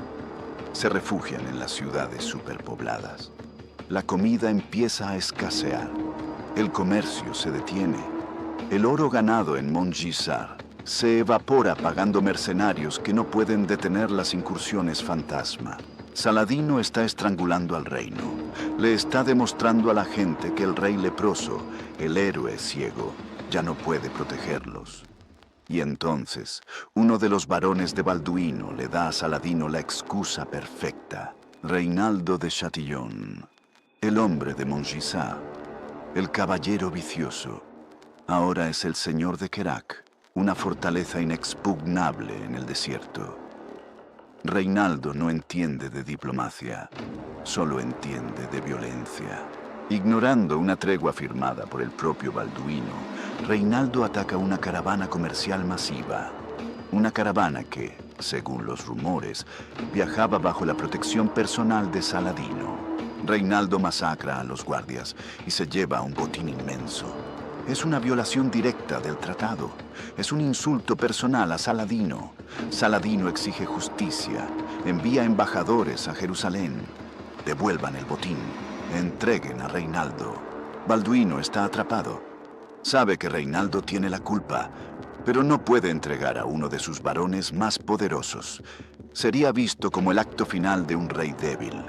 [SPEAKER 1] se refugian en las ciudades superpobladas. La comida empieza a escasear, el comercio se detiene, el oro ganado en Montgisar se evapora pagando mercenarios que no pueden detener las incursiones fantasma. Saladino está estrangulando al reino. Le está demostrando a la gente que el rey leproso, el héroe ciego, ya no puede protegerlos. Y entonces, uno de los varones de Balduino le da a Saladino la excusa perfecta. Reinaldo de Chatillon, el hombre de Montgisar, el caballero vicioso, ahora es el señor de Kerak, una fortaleza inexpugnable en el desierto. Reinaldo no entiende de diplomacia. solo entiende de violencia. Ignorando una tregua firmada por el propio Balduino, Reinaldo ataca una caravana comercial masiva. Una caravana que, según los rumores, viajaba bajo la protección personal de Saladino. Reinaldo masacra a los guardias y se lleva un botín inmenso. Es una violación directa del tratado. Es un insulto personal a Saladino. Saladino exige justicia. Envía embajadores a Jerusalén. Devuelvan el botín. Entreguen a Reinaldo. Balduino está atrapado. Sabe que Reinaldo tiene la culpa, pero no puede entregar a uno de sus varones más poderosos. Sería visto como el acto final de un rey débil.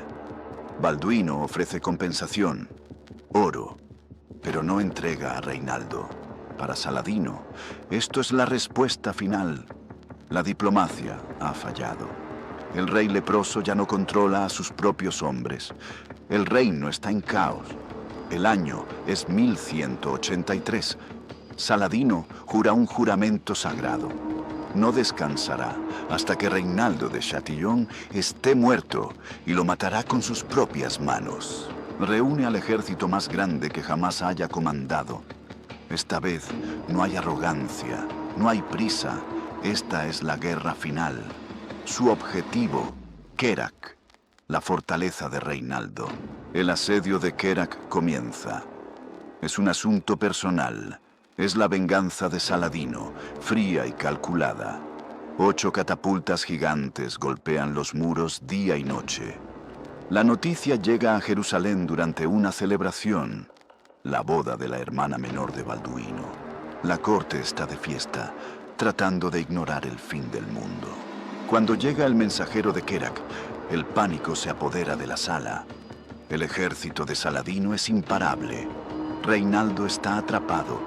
[SPEAKER 1] Balduino ofrece compensación, oro, pero no entrega a Reinaldo. Para Saladino, esto es la respuesta final. La diplomacia ha fallado. El rey leproso ya no controla a sus propios hombres. El reino está en caos. El año es 1183. Saladino jura un juramento sagrado. No descansará hasta que Reinaldo de Chatillon esté muerto y lo matará con sus propias manos. Reúne al ejército más grande que jamás haya comandado. Esta vez no hay arrogancia, no hay prisa. Esta es la guerra final. Su objetivo, Kerak, la fortaleza de Reinaldo. El asedio de Kerak comienza. Es un asunto personal. Es la venganza de Saladino, fría y calculada. 8 catapultas gigantes golpean los muros día y noche. La noticia llega a Jerusalén durante una celebración, la boda de la hermana menor de Balduino. La corte está de fiesta, tratando de ignorar el fin del mundo. Cuando llega el mensajero de Kerak, el pánico se apodera de la sala. El ejército de Saladino es imparable. Reinaldo está atrapado.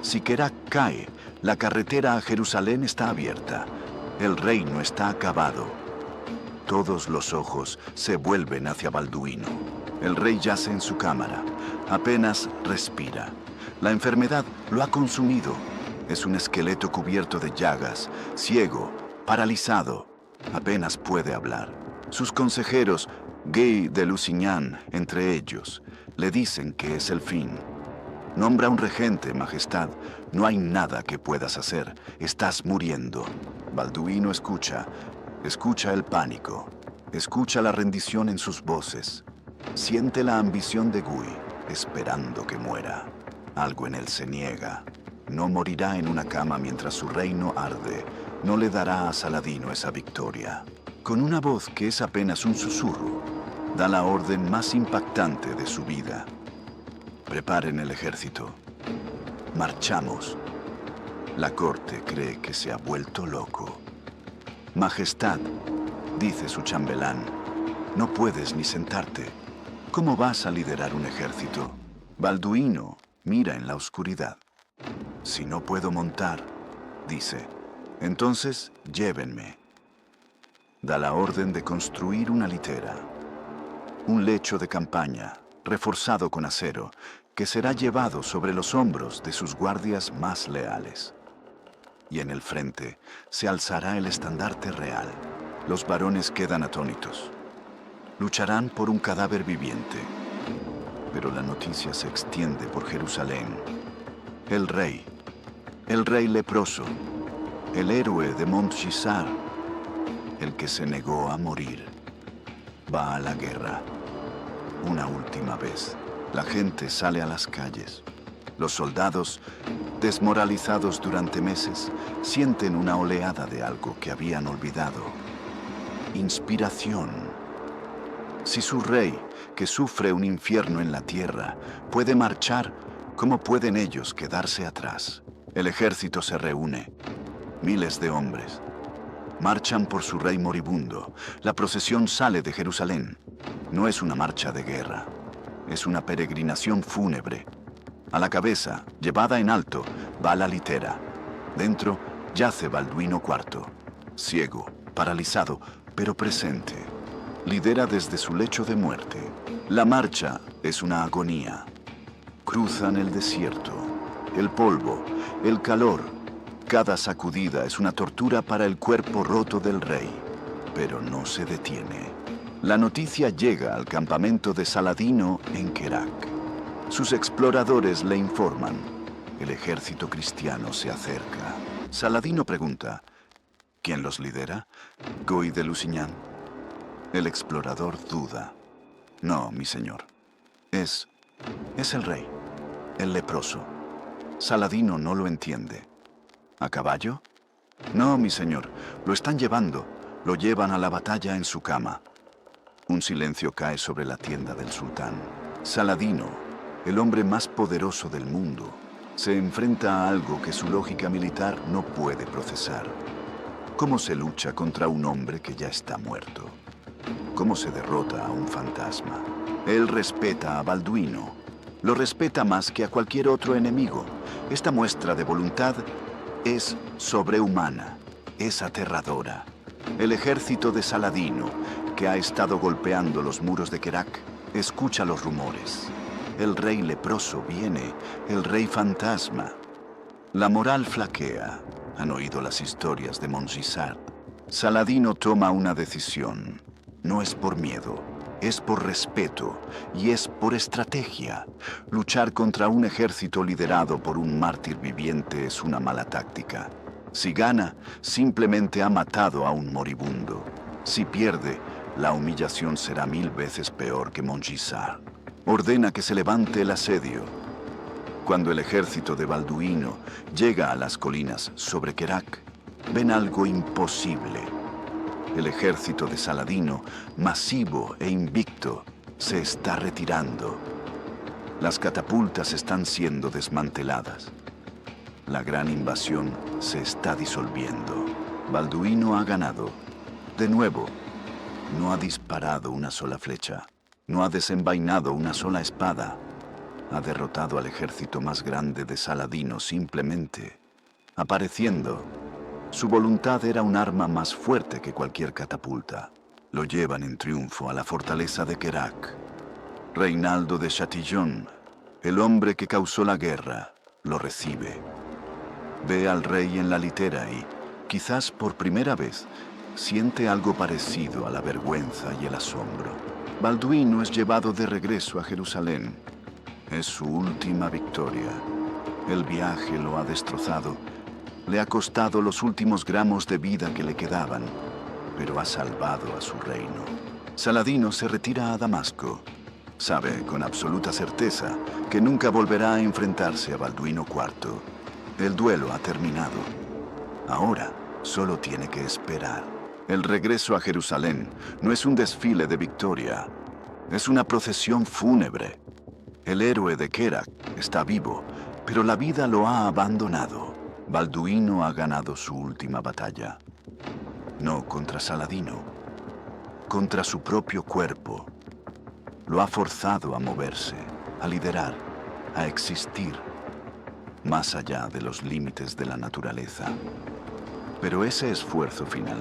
[SPEAKER 1] Si Kerak cae, la carretera a Jerusalén está abierta. El reino está acabado. Todos los ojos se vuelven hacia Balduino. El rey yace en su cámara. Apenas respira. La enfermedad lo ha consumido. Es un esqueleto cubierto de llagas, ciego, paralizado. Apenas puede hablar. Sus consejeros, Guy de Lusignan, entre ellos, le dicen que es el fin. Nombra un regente, majestad. No hay nada que puedas hacer. Estás muriendo. Balduino escucha el pánico. Escucha la rendición en sus voces. Siente la ambición de Guy, esperando que muera. Algo en él se niega. No morirá en una cama mientras su reino arde. No le dará a Saladino esa victoria. Con una voz que es apenas un susurro, da la orden más impactante de su vida. Preparen el ejército. Marchamos. La corte cree que se ha vuelto loco. Majestad, dice su chambelán, no puedes ni sentarte. ¿Cómo vas a liderar un ejército? Balduino mira en la oscuridad. Si no puedo montar, dice, entonces llévenme. Da la orden de construir una litera, un lecho de campaña reforzado con acero, que será llevado sobre los hombros de sus guardias más leales. Y en el frente se alzará el estandarte real. Los varones quedan atónitos. Lucharán por un cadáver viviente. Pero la noticia se extiende por Jerusalén. El rey leproso, el héroe de Montgisart, el que se negó a morir, va a la guerra. Una última vez, la gente sale a las calles. Los soldados, desmoralizados durante meses, sienten una oleada de algo que habían olvidado. Inspiración. Si su rey, que sufre un infierno en la tierra, puede marchar, ¿cómo pueden ellos quedarse atrás? El ejército se reúne. Miles de hombres. Marchan por su rey moribundo. La procesión sale de Jerusalén. No es una marcha de guerra. Es una peregrinación fúnebre. A la cabeza, llevada en alto, va la litera. Dentro yace Balduino IV. Ciego, paralizado, pero presente. Lidera desde su lecho de muerte. La marcha es una agonía. Cruzan el desierto, el polvo, el calor. Cada sacudida es una tortura para el cuerpo roto del rey, pero no se detiene. La noticia llega al campamento de Saladino en Kerak. Sus exploradores le informan. El ejército cristiano se acerca. Saladino pregunta, ¿quién los lidera? Guy de Lusignan. El explorador duda. No, mi señor. Es el rey, el leproso. Saladino no lo entiende. ¿A caballo? No, mi señor. Lo están llevando. Lo llevan a la batalla en su cama. Un silencio cae sobre la tienda del sultán. Saladino, el hombre más poderoso del mundo, se enfrenta a algo que su lógica militar no puede procesar. ¿Cómo se lucha contra un hombre que ya está muerto? ¿Cómo se derrota a un fantasma? Él respeta a Balduino. Lo respeta más que a cualquier otro enemigo. Esta muestra de voluntad es sobrehumana, es aterradora. El ejército de Saladino, que ha estado golpeando los muros de Kerak, escucha los rumores. El rey leproso viene, el rey fantasma. La moral flaquea. Han oído las historias de Montgisard. Saladino toma una decisión. No es por miedo, es por respeto y es por estrategia. Luchar contra un ejército liderado por un mártir viviente es una mala táctica. Si gana, simplemente ha matado a un moribundo. Si pierde, la humillación será 1000 veces peor que Montgisard. Ordena que se levante el asedio. Cuando el ejército de Balduino llega a las colinas sobre Kerak, ven algo imposible. El ejército de Saladino, masivo e invicto, se está retirando. Las catapultas están siendo desmanteladas. La gran invasión se está disolviendo. Balduino ha ganado. De nuevo, no ha disparado una sola flecha. No ha desenvainado una sola espada. Ha derrotado al ejército más grande de Saladino simplemente apareciendo. Su voluntad era un arma más fuerte que cualquier catapulta. Lo llevan en triunfo a la fortaleza de Kerak. Reinaldo de Chatillon, el hombre que causó la guerra, lo recibe. Ve al rey en la litera y, quizás por primera vez, siente algo parecido a la vergüenza y el asombro. Balduino es llevado de regreso a Jerusalén. Es su última victoria. El viaje lo ha destrozado. Le ha costado los últimos gramos de vida que le quedaban, pero ha salvado a su reino. Saladino se retira a Damasco. Sabe con absoluta certeza que nunca volverá a enfrentarse a Balduino IV. El duelo ha terminado. Ahora solo tiene que esperar. El regreso a Jerusalén no es un desfile de victoria. Es una procesión fúnebre. El héroe de Kerak está vivo, pero la vida lo ha abandonado. Balduino ha ganado su última batalla. No contra Saladino, contra su propio cuerpo. Lo ha forzado a moverse, a liderar, a existir, más allá de los límites de la naturaleza. Pero ese esfuerzo final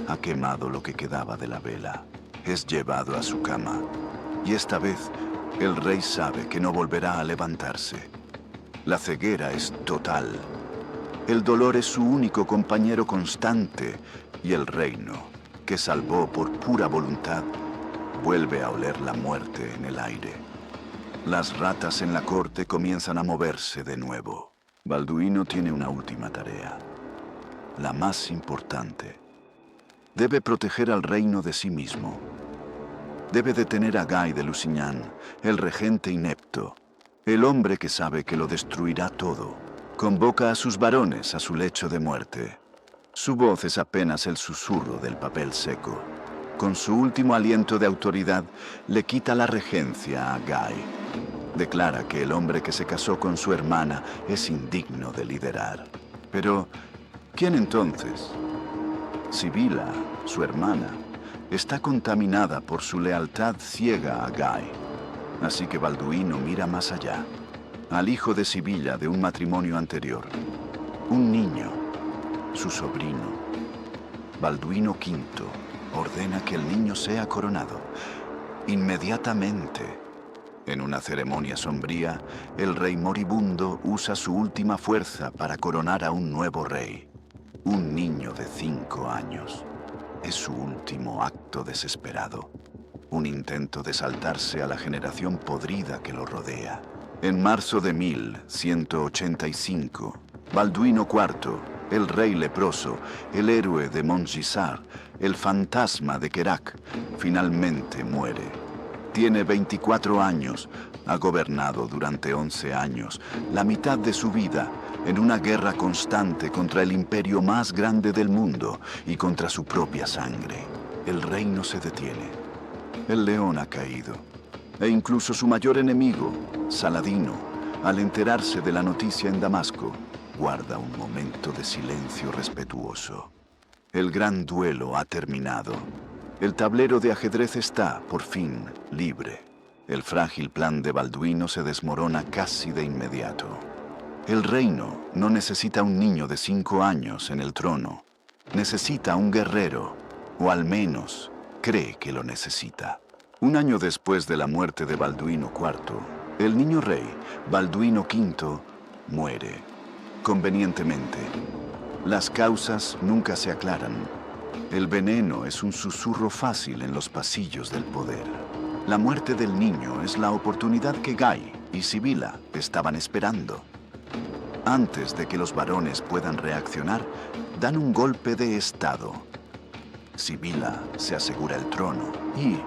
[SPEAKER 1] ha quemado lo que quedaba de la vela. Es llevado a su cama, y esta vez el rey sabe que no volverá a levantarse. La ceguera es total. El dolor es su único compañero constante, y el reino, que salvó por pura voluntad, vuelve a oler la muerte en el aire. Las ratas en la corte comienzan a moverse de nuevo. Balduino tiene una última tarea, la más importante. Debe proteger al reino de sí mismo. Debe detener a Guy de Lusignan, el regente inepto, el hombre que sabe que lo destruirá todo. Convoca a sus varones a su lecho de muerte. Su voz es apenas el susurro del papel seco. Con su último aliento de autoridad, le quita la regencia a Guy. Declara que el hombre que se casó con su hermana es indigno de liderar. Pero, ¿quién entonces? Sibila, su hermana, está contaminada por su lealtad ciega a Guy. Así que Balduino mira más allá, al hijo de Sibila de un matrimonio anterior. Un niño, su sobrino. Balduino V ordena que el niño sea coronado. Inmediatamente, en una ceremonia sombría, el rey moribundo usa su última fuerza para coronar a un nuevo rey. Un niño de 5 años. es su último acto desesperado. Un intento de saltarse a la generación podrida que lo rodea. En marzo de 1185, Balduino IV, el rey leproso, el héroe de Montgisart, el fantasma de Querac, finalmente muere. Tiene 24 años, ha gobernado durante 11 años, la mitad de su vida, en una guerra constante contra el imperio más grande del mundo y contra su propia sangre. El reino se detiene. El león ha caído. E incluso su mayor enemigo, Saladino, al enterarse de la noticia en Damasco, guarda un momento de silencio respetuoso. El gran duelo ha terminado. El tablero de ajedrez está, por fin, libre. El frágil plan de Balduino se desmorona casi de inmediato. El reino no necesita un niño de 5 años en el trono. Necesita un guerrero, o al menos cree que lo necesita. Un año después de la muerte de Balduino IV, el niño rey, Balduino V, muere. Convenientemente. Las causas nunca se aclaran. El veneno es un susurro fácil en los pasillos del poder. La muerte del niño es la oportunidad que Guy y Sibila estaban esperando. Antes de que los varones puedan reaccionar, dan un golpe de estado. Sibila se asegura el trono y,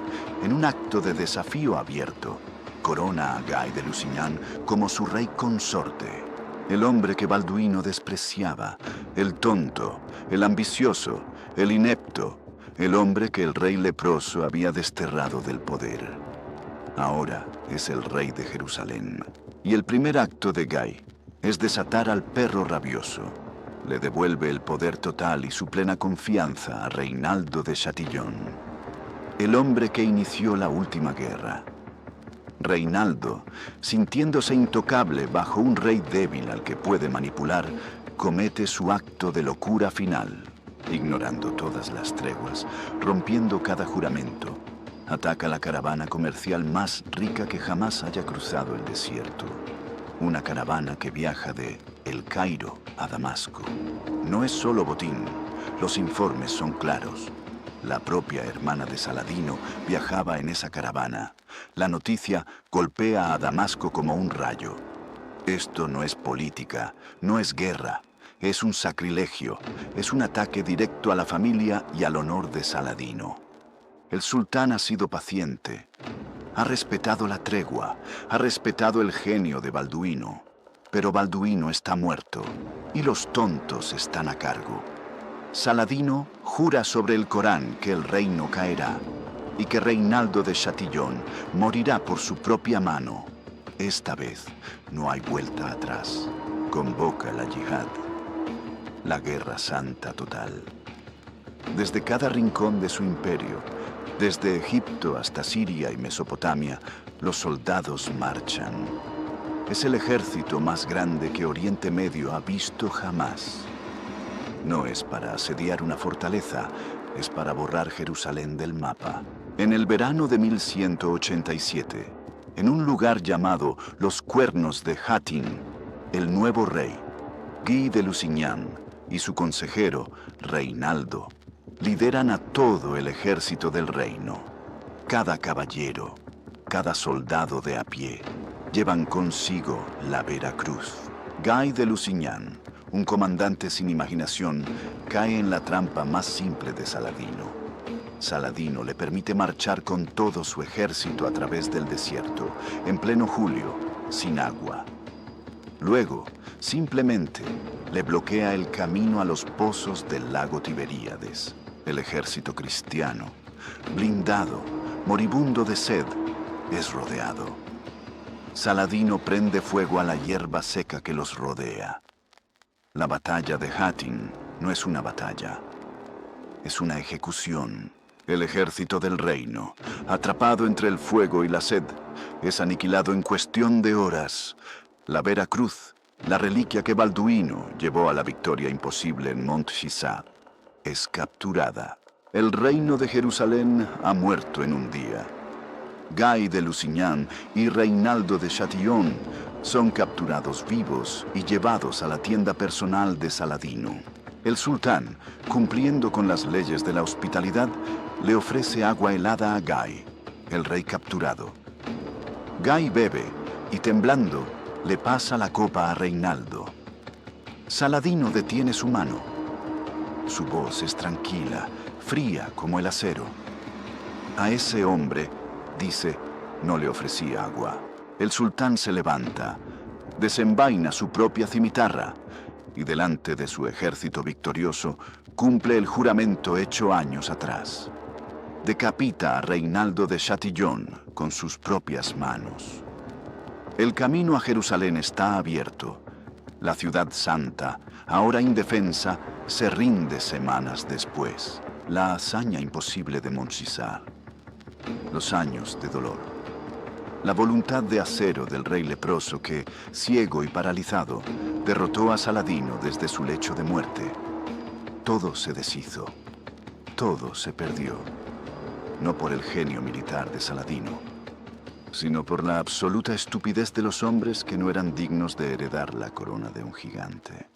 [SPEAKER 1] en un acto de desafío abierto, corona a Guy de Lusignan como su rey consorte. El hombre que Balduino despreciaba, el tonto, el ambicioso, el inepto, el hombre que el rey leproso había desterrado del poder. Ahora es el rey de Jerusalén. Y el primer acto de Guy es desatar al perro rabioso. Le devuelve el poder total y su plena confianza a Reinaldo de Chatillon, el hombre que inició la última guerra. Reinaldo, sintiéndose intocable bajo un rey débil al que puede manipular, comete su acto de locura final, ignorando todas las treguas, rompiendo cada juramento. Ataca la caravana comercial más rica que jamás haya cruzado el desierto. Una caravana que viaja de El Cairo a Damasco. No es solo botín, los informes son claros. La propia hermana de Saladino viajaba en esa caravana. La noticia golpea a Damasco como un rayo. Esto no es política, no es guerra, es un sacrilegio, es un ataque directo a la familia y al honor de Saladino. El sultán ha sido paciente, ha respetado la tregua, ha respetado el genio de Balduino, pero Balduino está muerto y los tontos están a cargo. Saladino jura sobre el Corán que el reino caerá y que Reinaldo de Chatillon morirá por su propia mano. Esta vez no hay vuelta atrás. Convoca la yihad, la guerra santa total. Desde cada rincón de su imperio, desde Egipto hasta Siria y Mesopotamia, los soldados marchan. Es el ejército más grande que Oriente Medio ha visto jamás. No es para asediar una fortaleza, es para borrar Jerusalén del mapa. En el verano de 1187, en un lugar llamado Los Cuernos de Hattin, el nuevo rey, Guy de Lusignan, y su consejero, Reinaldo, lideran a todo el ejército del reino. Cada caballero, cada soldado de a pie, llevan consigo la Veracruz. Guy de Lusignan, un comandante sin imaginación, cae en la trampa más simple de Saladino. Saladino le permite marchar con todo su ejército a través del desierto, en pleno julio, sin agua. Luego, simplemente, le bloquea el camino a los pozos del lago Tiberíades. El ejército cristiano, blindado, moribundo de sed, es rodeado. Saladino prende fuego a la hierba seca que los rodea. La batalla de Hattin no es una batalla, es una ejecución. El ejército del reino, atrapado entre el fuego y la sed, es aniquilado en cuestión de horas. La Veracruz, la reliquia que Balduino llevó a la victoria imposible en Montgisart, es capturada. El reino de Jerusalén ha muerto en un día. Guy de Lusignan y Reinaldo de Chatillon son capturados vivos y llevados a la tienda personal de Saladino. El sultán, cumpliendo con las leyes de la hospitalidad, le ofrece agua helada a Guy, el rey capturado. Guy bebe y, temblando, le pasa la copa a Reinaldo. Saladino detiene su mano. Su voz es tranquila, fría como el acero. A ese hombre, dice, no le ofrecí agua. El sultán se levanta, desenvaina su propia cimitarra y delante de su ejército victorioso cumple el juramento hecho años atrás. Decapita a Reinaldo de Chatillon con sus propias manos. El camino a Jerusalén está abierto. La ciudad santa, ahora indefensa, se rinde semanas después. La hazaña imposible de Moncisar. Los años de dolor. La voluntad de acero del rey leproso que, ciego y paralizado, derrotó a Saladino desde su lecho de muerte. Todo se deshizo. Todo se perdió. No por el genio militar de Saladino, sino por la absoluta estupidez de los hombres que no eran dignos de heredar la corona de un gigante.